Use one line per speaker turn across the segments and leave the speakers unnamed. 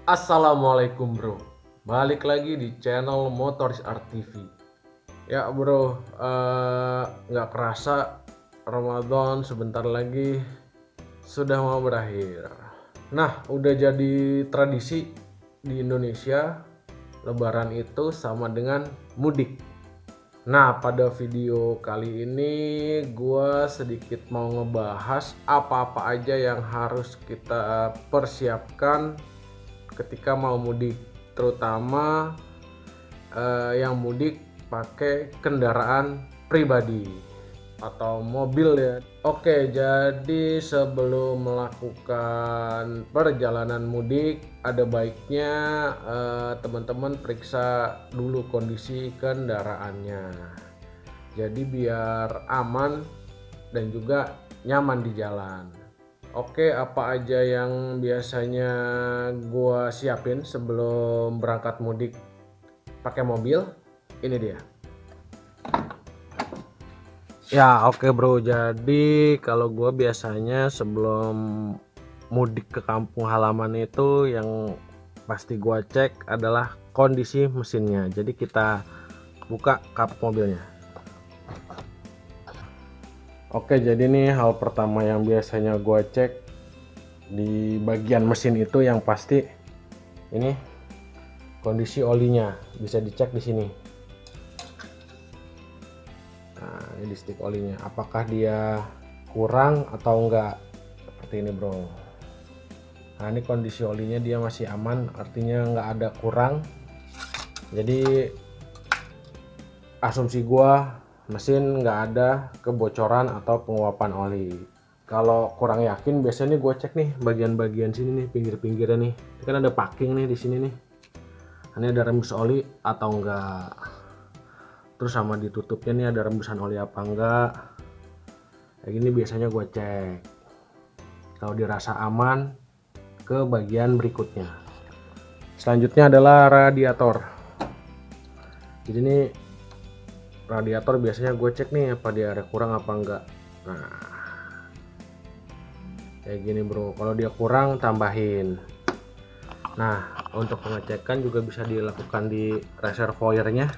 Assalamualaikum bro, balik lagi di channel Motoris Art TV. Ya bro, nggak kerasa Ramadan sebentar lagi sudah mau berakhir. Nah, udah jadi tradisi di Indonesia, Lebaran itu sama dengan mudik. Nah, pada video kali ini gua sedikit mau ngebahas apa-apa aja yang harus kita persiapkan ketika mau mudik, terutama yang mudik pakai kendaraan pribadi atau mobil ya. Oke, jadi sebelum melakukan perjalanan mudik ada baiknya teman-teman periksa dulu kondisi kendaraannya. Jadi biar aman dan juga nyaman di jalan. Oke, apa aja yang biasanya gua siapin sebelum berangkat mudik pakai mobil? Ini dia. Ya, oke bro. Jadi kalau gua biasanya sebelum mudik ke kampung halaman itu yang pasti gua cek adalah kondisi mesinnya. Jadi kita buka kap mobilnya. Oke, jadi nih hal pertama yang biasanya gua cek di bagian mesin itu yang pasti ini kondisi olinya, bisa dicek di sini. Nah, ini di stick olinya, apakah dia kurang atau enggak, seperti ini bro. Nah, ini kondisi olinya dia masih aman, artinya enggak ada kurang. Jadi asumsi gua mesin enggak ada kebocoran atau penguapan oli. Kalau kurang yakin biasanya gue cek nih bagian-bagian sini nih, pinggir-pinggirnya nih. Ini kan ada packing nih di sini nih. Ini ada rembus oli atau enggak. Terus sama ditutupnya nih ada rembusan oli apa enggak. Kayak gini biasanya gue cek. Kalau dirasa aman, ke bagian berikutnya. Selanjutnya adalah radiator. Jadi ini radiator biasanya gue cek nih apa dia ada kurang apa enggak. Nah, kayak gini bro. Kalau dia kurang tambahin. Nah, untuk pengecekan juga bisa dilakukan di reservoirnya.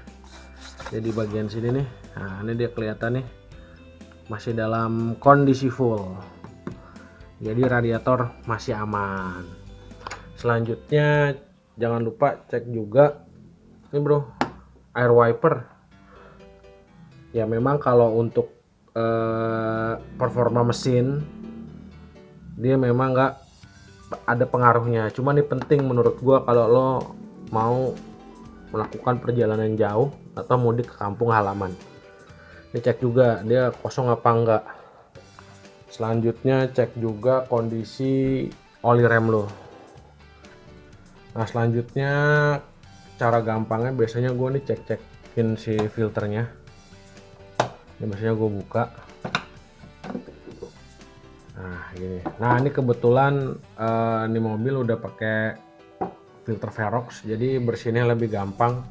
Jadi bagian sini nih. Nah, ini dia kelihatan nih masih dalam kondisi full. Jadi radiator masih aman. Selanjutnya jangan lupa cek juga ini bro, air wiper. Ya memang kalau untuk performa mesin dia memang nggak ada pengaruhnya, cuma ini penting menurut gua kalau lo mau melakukan perjalanan jauh atau mudik ke kampung halaman. Ini cek juga dia kosong apa enggak. Selanjutnya cek juga kondisi oli rem lo. Nah, selanjutnya cara gampangnya biasanya gue nih cek-cekin si filternya. Ini biasanya gue buka. Nah, gini. Nah, ini kebetulan ini mobil udah pakai filter Verox, jadi bersihnya lebih gampang.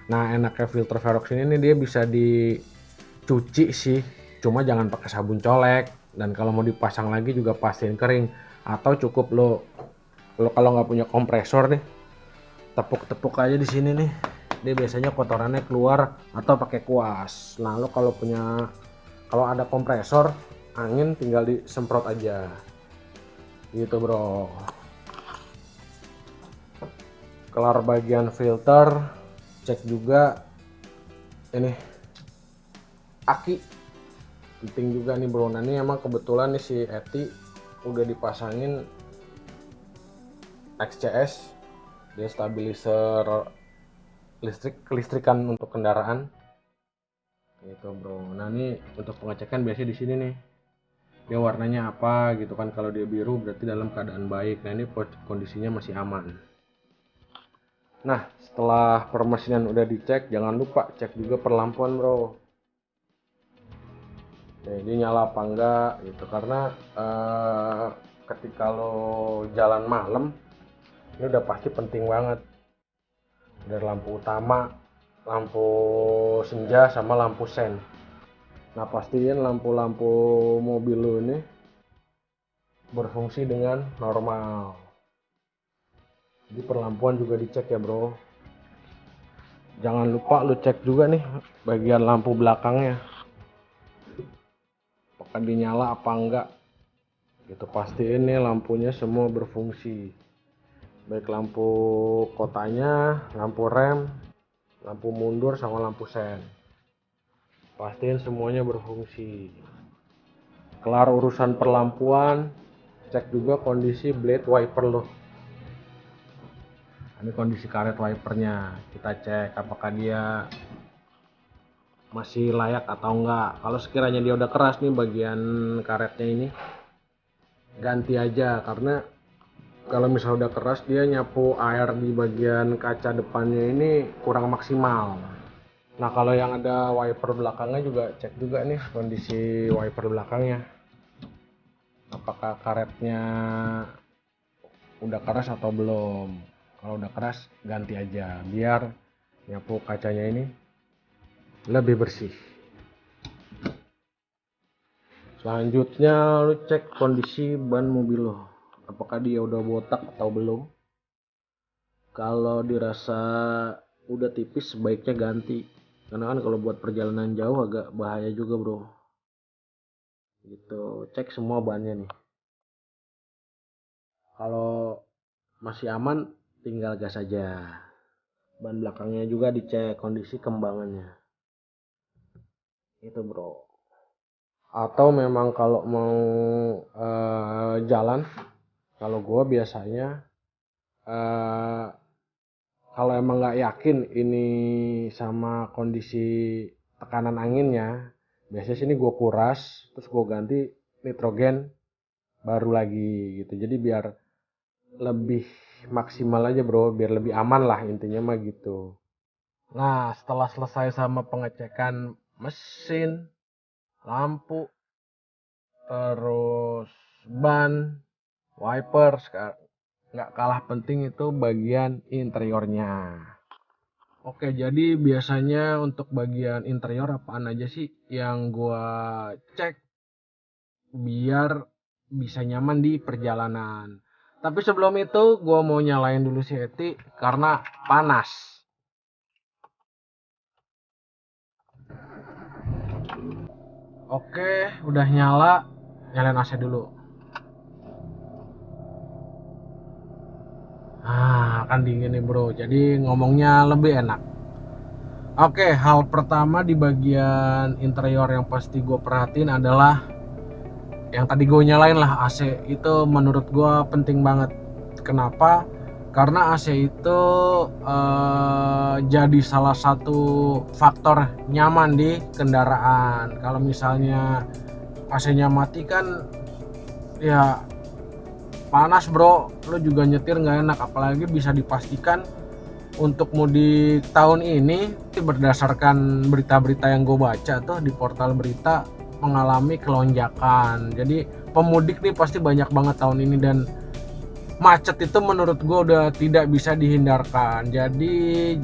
Nah, enaknya filter Verox ini nih dia bisa dicuci sih, cuma jangan pakai sabun colek. Dan kalau mau dipasang lagi juga pastiin kering. Atau cukup lo kalau nggak punya kompresor nih, tepuk-tepuk aja di sini nih. Dia biasanya kotorannya keluar atau pakai kuas. Nah, lo kalau ada kompresor angin tinggal disemprot aja. Gitu, bro. Kelar bagian filter, cek juga ini aki. Penting juga nih, bro. Nah, ini emang kebetulan nih si Eti udah dipasangin XCS, dia stabilizer kelistrikan untuk kendaraan gitu bro. Nah, ini untuk pengecekan biasanya di sini nih dia warnanya apa gitu kan. Kalau dia biru berarti dalam keadaan baik. Nah, ini kondisinya masih aman. Nah, setelah permesinan udah dicek, jangan lupa cek juga perlampuan bro. Jadi nyala apa enggak gitu, karena ketika lo jalan malam ini udah pasti penting banget. Dari lampu utama, lampu senja, sama lampu sen. Nah, pastiin lampu-lampu mobil lo ini berfungsi dengan normal. Jadi perlampuan juga dicek ya bro. Jangan lupa lu cek juga nih bagian lampu belakangnya, apakah dinyala apa enggak gitu. Pastiin nih lampunya semua berfungsi, baik lampu kotanya, lampu rem, lampu mundur sama lampu sen. Pastiin semuanya berfungsi. Kelar urusan perlampuan, cek juga kondisi blade wiper lo. Ini kondisi karet wipernya, kita cek apakah dia masih layak atau enggak. Kalau sekiranya dia udah keras nih bagian karetnya ini, ganti aja, karena kalau misalnya udah keras dia nyapu air di bagian kaca depannya ini kurang maksimal. Nah kalau yang ada wiper belakangnya juga cek juga nih kondisi wiper belakangnya, apakah karetnya udah keras atau belum. Kalau udah keras ganti aja biar nyapu kacanya ini lebih bersih. Selanjutnya lu cek kondisi ban mobil lo, apakah dia udah botak atau belum. Kalau dirasa udah tipis sebaiknya ganti, karena kan kalau buat perjalanan jauh agak bahaya juga bro. Gitu, cek semua bannya nih. Kalau masih aman tinggal gas aja. Ban belakangnya juga dicek kondisi kembangannya. Itu bro. Atau memang kalau mau jalan, kalau gue biasanya kalau emang nggak yakin ini sama kondisi tekanan anginnya, biasanya sini gue kuras, terus gue ganti nitrogen baru lagi gitu. Jadi biar lebih maksimal aja bro, biar lebih aman lah intinya mah gitu. Nah setelah selesai sama pengecekan mesin, lampu, terus ban, wiper, nggak kalah penting itu bagian interiornya. Oke, jadi biasanya untuk bagian interior apaan aja sih yang gua cek biar bisa nyaman di perjalanan. Tapi sebelum itu gua mau nyalain dulu si Eti karena panas. Oke, udah nyala, nyalain AC dulu. Kan dingin nih bro, jadi ngomongnya lebih enak. Oke, hal pertama di bagian interior yang pasti gue perhatiin adalah yang tadi gue nyalain lah, AC. Itu menurut gue penting banget. Kenapa? Karena AC itu jadi salah satu faktor nyaman di kendaraan. Kalau misalnya AC-nya mati kan ya panas bro, lo juga nyetir nggak enak. Apalagi bisa dipastikan untuk mudik tahun ini berdasarkan berita-berita yang gue baca tuh di portal berita mengalami kelonjakan. Jadi pemudik nih pasti banyak banget tahun ini, dan macet itu menurut gue udah tidak bisa dihindarkan. Jadi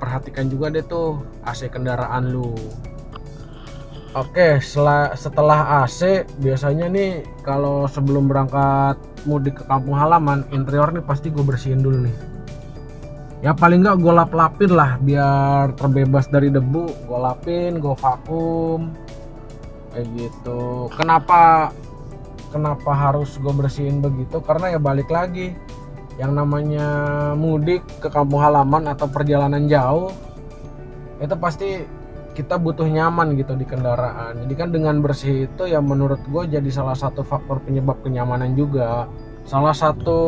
perhatikan juga deh tuh AC kendaraan lu. Oke, setelah AC biasanya nih kalau sebelum berangkat mudik ke kampung halaman, interior nih pasti gue bersihin dulu nih. Ya paling nggak gue lap-lapin lah biar terbebas dari debu. Gue lapin, gue vakum kayak gitu. Kenapa harus gue bersihin begitu? Karena ya balik lagi, yang namanya mudik ke kampung halaman atau perjalanan jauh itu pasti kita butuh nyaman gitu di kendaraan. Jadi kan dengan bersih itu ya menurut gue jadi salah satu faktor penyebab kenyamanan juga. Salah satu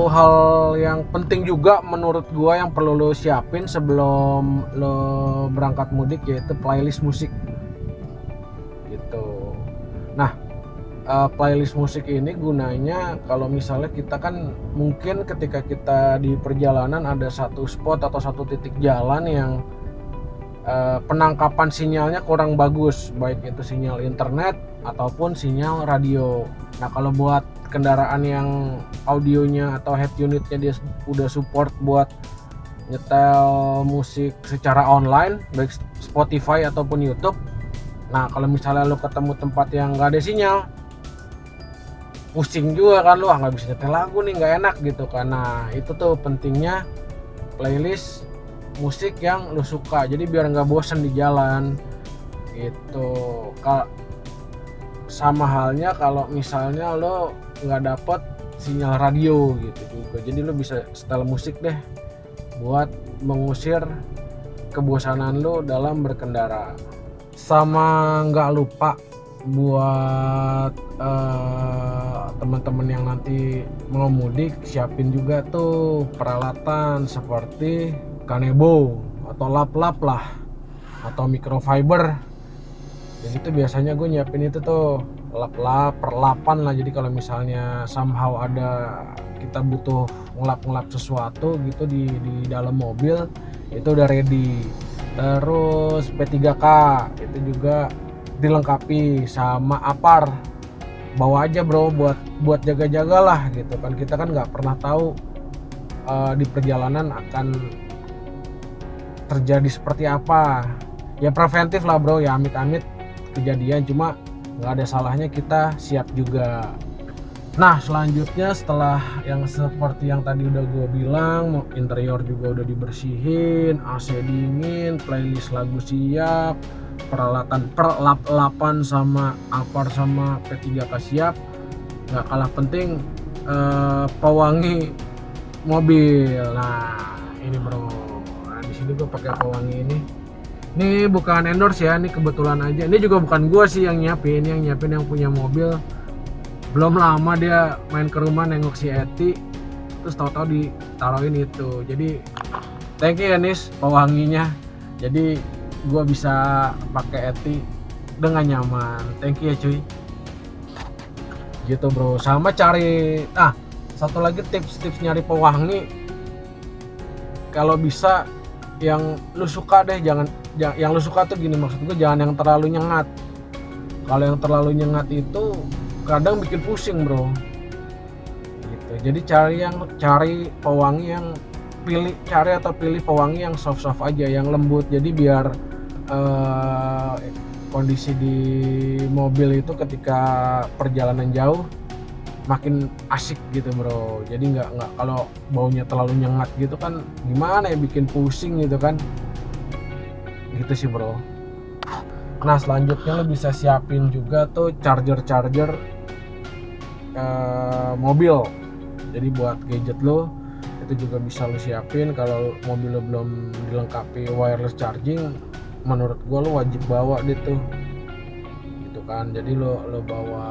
hal yang penting juga menurut gue yang perlu lo siapin sebelum lo berangkat mudik yaitu playlist musik gitu. Nah playlist musik ini gunanya kalau misalnya kita kan mungkin ketika kita di perjalanan ada satu spot atau satu titik jalan yang penangkapan sinyalnya kurang bagus, baik itu sinyal internet ataupun sinyal radio. Nah kalau buat kendaraan yang audionya atau head unitnya dia udah support buat nyetel musik secara online baik Spotify ataupun YouTube. Nah kalau misalnya lo ketemu tempat yang nggak ada sinyal, pusing juga kan lu, nggak bisa nyetel lagu nih, nggak enak gitu kan. Nah itu tuh pentingnya playlist musik yang lu suka, jadi biar nggak bosen di jalan gitu. Sama halnya kalau misalnya lo nggak dapet sinyal radio gitu juga, jadi lo bisa setel musik deh buat mengusir kebosanan lo dalam berkendara. Sama nggak lupa buat teman-teman yang nanti mau mudik, siapin juga tuh peralatan seperti kanebo atau lap-lap lah, atau microfiber. Jadi itu biasanya gue nyiapin itu tuh lap-lap, perlapan lah. Jadi kalau misalnya somehow ada kita butuh ngelap-ngelap sesuatu gitu di dalam mobil, itu udah ready. Terus P3K itu juga dilengkapi sama apar. Bawa aja bro, buat jaga-jaga lah gitu kan. Kita kan nggak pernah tahu di perjalanan akan terjadi seperti apa. Ya preventif lah bro, ya amit-amit kejadian, cuma nggak ada salahnya kita siap juga. Nah selanjutnya setelah yang seperti yang tadi udah gue bilang, interior juga udah dibersihin, AC dingin, playlist lagu siap, peralatan perlap-lapan sama apar sama P3K siap, nggak kalah penting pewangi mobil. Nah ini bro, nah di sini gue pakai pewangi ini. Ini bukan endorse ya, ini kebetulan aja. Ini juga bukan gua sih yang nyiapin yang punya mobil. Belum lama dia main ke rumah nengok si Eti, terus tahu-tahu ditaruhin itu. Jadi thank you ya Nis pewanginya. Jadi gua bisa pakai Eti dengan nyaman. Thank you ya cuy. Gitu bro. Sama cari satu lagi tips nyari pewangi, kalau bisa yang lu suka deh, yang lu suka tuh gini, maksud gue jangan yang terlalu nyengat. Kalau yang terlalu nyengat itu kadang bikin pusing bro gitu. Jadi cari pewangi yang pilih pewangi yang soft aja, yang lembut. Jadi biar kondisi di mobil itu ketika perjalanan jauh makin asik gitu bro. Jadi nggak kalau baunya terlalu nyengat gitu kan gimana ya, bikin pusing gitu kan. Gitu sih bro. Nah selanjutnya lo bisa siapin juga tuh charger mobil. Jadi buat gadget lo itu juga bisa lo siapin. Kalau mobil lo belum dilengkapi wireless charging, menurut gua lo wajib bawa deh tuh gitu kan. Jadi lo bawa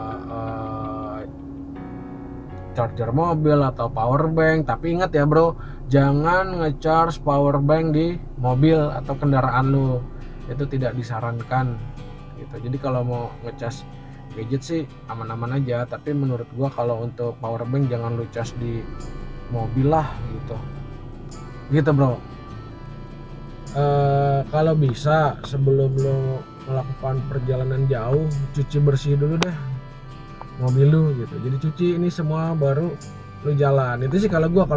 charger mobil atau power bank. Tapi ingat ya bro, jangan ngecharge power bank di mobil atau kendaraan lo, itu tidak disarankan gitu. Jadi kalau mau ngecas gadget sih aman-aman aja, tapi menurut gua kalau untuk power bank jangan lu cas di mobil lah gitu bro. Kalau bisa sebelum lo melakukan perjalanan jauh, cuci bersih dulu deh mobil lu gitu. Jadi cuci ini semua baru lu jalan. Itu sih kalau gua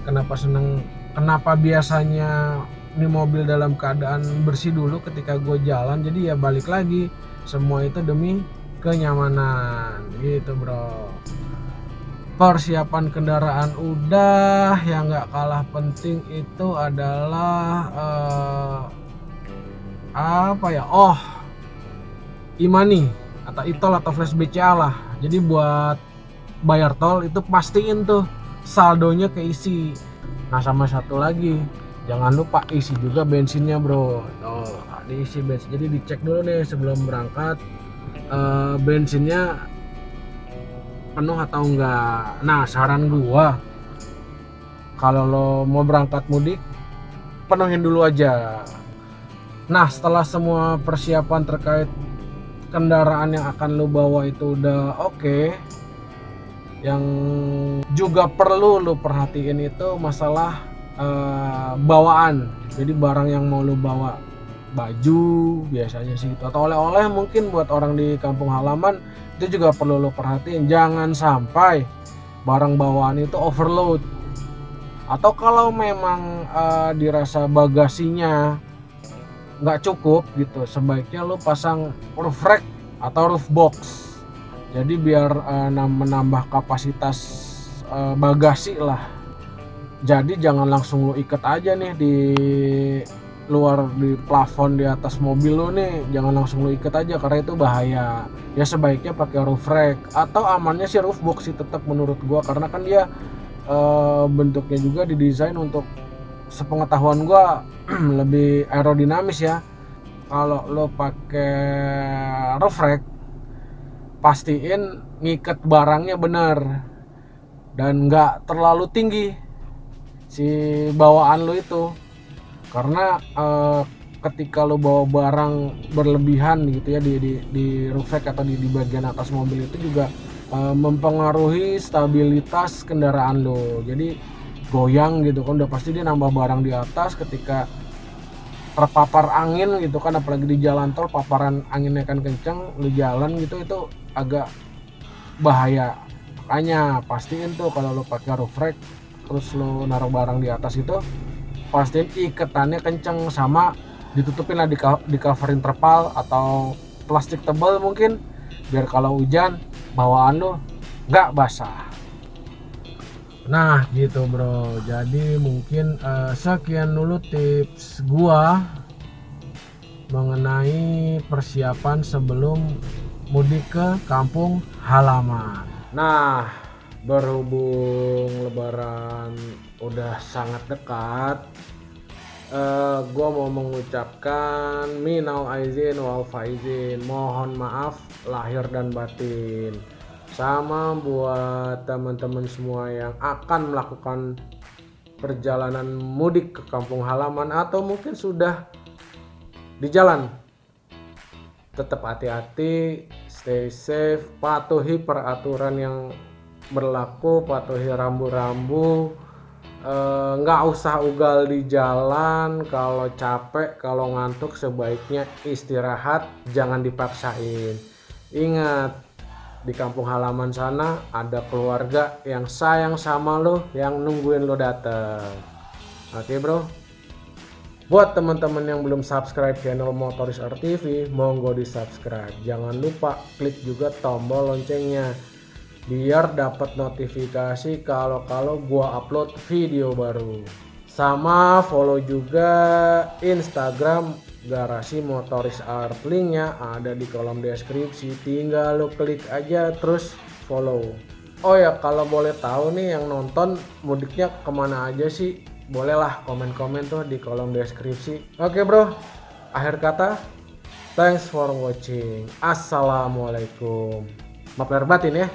kenapa seneng, kenapa biasanya ini mobil dalam keadaan bersih dulu ketika gue jalan. Jadi ya balik lagi, semua itu demi kenyamanan gitu bro. Persiapan kendaraan udah, yang nggak kalah penting itu adalah e-money atau e-tol atau flash BCA lah. Jadi buat bayar tol itu pastiin tuh saldonya keisi. Nah sama satu lagi, jangan lupa isi juga bensinnya bro. Diisi bensin, jadi dicek dulu nih sebelum berangkat bensinnya penuh atau enggak. Nah saran gua, kalau lo mau berangkat mudik, penuhin dulu aja. Nah setelah semua persiapan terkait kendaraan yang akan lo bawa itu udah oke, yang juga perlu lo perhatiin itu masalah bawaan. Jadi barang yang mau lo bawa, baju biasanya sih gitu, atau oleh-oleh mungkin buat orang di kampung halaman, itu juga perlu lo perhatiin. Jangan sampai barang bawaan itu overload, atau kalau memang dirasa bagasinya nggak cukup gitu, sebaiknya lo pasang roof rack atau roof box. Jadi biar menambah kapasitas bagasi lah. Jadi jangan langsung lo ikat aja nih di luar, di plafon di atas mobil lo nih, jangan langsung lo ikat aja karena itu bahaya. Ya sebaiknya pakai roof rack atau amannya sih roof box sih tetap menurut gua, karena kan dia bentuknya juga didesain untuk, sepengetahuan gua, lebih aerodinamis ya. Kalau lo pakai roof rack, pastiin ngikat barangnya bener dan nggak terlalu tinggi si bawaan lo itu, karena ketika lo bawa barang berlebihan gitu ya di roof rack atau di bagian atas mobil itu juga mempengaruhi stabilitas kendaraan lo, jadi goyang gitu kan, udah pasti dia nambah barang di atas. Ketika terpapar angin gitu kan, apalagi di jalan tol paparan anginnya kan kenceng, lu jalan gitu itu agak bahaya. Makanya pastiin tuh kalau lo pakai roof rack terus lo naruh barang di atas itu, pastiin ikatannya kenceng, sama ditutupin lah, di coverin terpal atau plastik tebal mungkin, biar kalau hujan bawaan lo nggak basah. Nah gitu bro, jadi mungkin sekian dulu tips gua mengenai persiapan sebelum mudik ke kampung halaman. Nah, berhubung lebaran udah sangat dekat, gua mau mengucapkan minal aizin wal faizin, mohon maaf lahir dan batin. Sama buat teman-teman semua yang akan melakukan perjalanan mudik ke kampung halaman atau mungkin sudah di jalan, tetap hati-hati, stay safe, patuhi peraturan yang berlaku, patuhi rambu-rambu, nggak usah ugal di jalan. Kalau capek, kalau ngantuk, sebaiknya istirahat, jangan dipaksain. Ingat, di kampung halaman sana ada keluarga yang sayang sama lo, yang nungguin lo datang. Oke bro, buat teman-teman yang belum subscribe channel Motoris RTV, monggo di subscribe. Jangan lupa klik juga tombol loncengnya biar dapat notifikasi kalau gua upload video baru. Sama follow juga Instagram Garasi Motoris Art, linknya ada di kolom deskripsi, tinggal lo klik aja terus follow. Oh ya, kalau boleh tahu nih yang nonton mudiknya kemana aja sih, bolehlah komen-komen tuh di kolom deskripsi. Oke bro, akhir kata, thanks for watching, assalamualaikum. Maaf lahir batin ya.